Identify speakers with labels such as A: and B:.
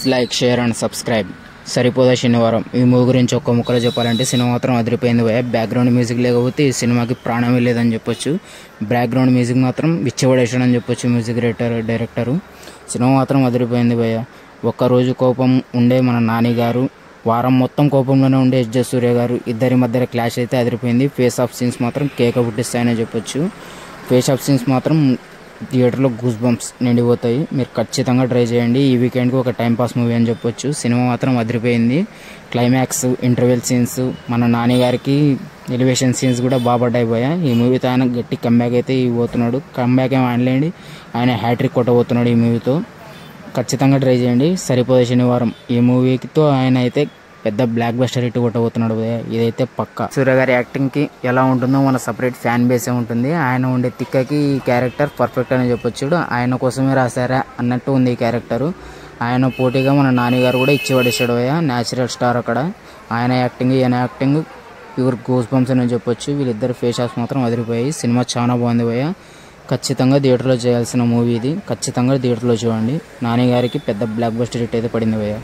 A: Like, share and subscribe. Saripodhaa Sanivaaram ఈ movie గురించి ఒక్క ముక్కలో చెప్పాలంటే సినిమా మాత్రం అదిరిపోయింది భయ. బ్యాక్గ్రౌండ్ మ్యూజిక్ లేకపోతే ఈ సినిమాకి ప్రాణమే లేదని చెప్పొచ్చు. బ్యాక్గ్రౌండ్ మ్యూజిక్ మాత్రం విచ్చవడేసాడని చెప్పొచ్చు మ్యూజిక్ డైరెక్టరు. సినిమా మాత్రం అదిరిపోయింది భయ. ఒక్కరోజు కోపం ఉండే మన నాని గారు, వారం మొత్తం కోపంలోనే ఉండే ఎస్ జే సూర్య గారు, ఇద్దరి మధ్య క్లాష్ అయితే అదిరిపోయింది. ఫేస్ ఆఫ్ సీన్స్ మాత్రం కేక పుట్టిస్తాయని చెప్పొచ్చు. ఫేస్ ఆఫ్ సీన్స్ మాత్రం థియేటర్లో గూస్ బంప్స్ నిండిపోతాయి. మీరు ఖచ్చితంగా ట్రై చేయండి. ఈ వీకెండ్కి ఒక టైంపాస్ మూవీ అని చెప్పొచ్చు. సినిమా మాత్రం అదిరిపోయింది. క్లైమాక్స్, ఇంటర్వెల్ సీన్స్, మన నాని గారికి ఎలివేషన్ సీన్స్ కూడా బాగా పడ్డాయి పోయా. ఈ మూవీతో ఆయన గట్టి కంబ్యాక్ అయితే పోతున్నాడు. కంబ్యాక్ ఏమో అనలేండి, ఆయన హ్యాట్రిక్ కొట్టబోతున్నాడు ఈ మూవీతో. ఖచ్చితంగా ట్రై చేయండి. సరిపోయే శనివారం ఈ మూవీతో ఆయన అయితే పెద్ద బ్లాక్ బస్టర్ హిట్ కొట్టబోతున్నాడు. ఇదైతే పక్కా. సూర్య గారి యాక్టింగ్కి ఎలా ఉంటుందో మన సపరేట్ ఫ్యాన్ బేసే ఉంటుంది. ఆయన ఉండే తిక్కకి ఈ క్యారెక్టర్ పర్ఫెక్ట్ అని చెప్పొచ్చు. ఆయన కోసమే రాశారా అన్నట్టు ఉంది ఈ క్యారెక్టరు. ఆయన పోటీగా మన నాని గారు కూడా ఇచ్చి పడేసాడు భయ్య. న్యాచురల్ స్టార్ అక్కడ. ఆయన యాక్టింగ్, ఈయన యాక్టింగ్ ప్యూర్ గూస్ బంప్స్ అని చెప్పొచ్చు. వీళ్ళిద్దరు ఫేస్ ఆఫ్ మాత్రం అదిరిపోయాయి. సినిమా చాలా బాగుంది భయ్య. ఖచ్చితంగా థియేటర్లో చేయాల్సిన మూవీ ఇది. ఖచ్చితంగా థియేటర్లో చూడండి. నాని గారికి పెద్ద బ్లాక్ బస్టర్ హిట్ అయితే పడింది భయ్య.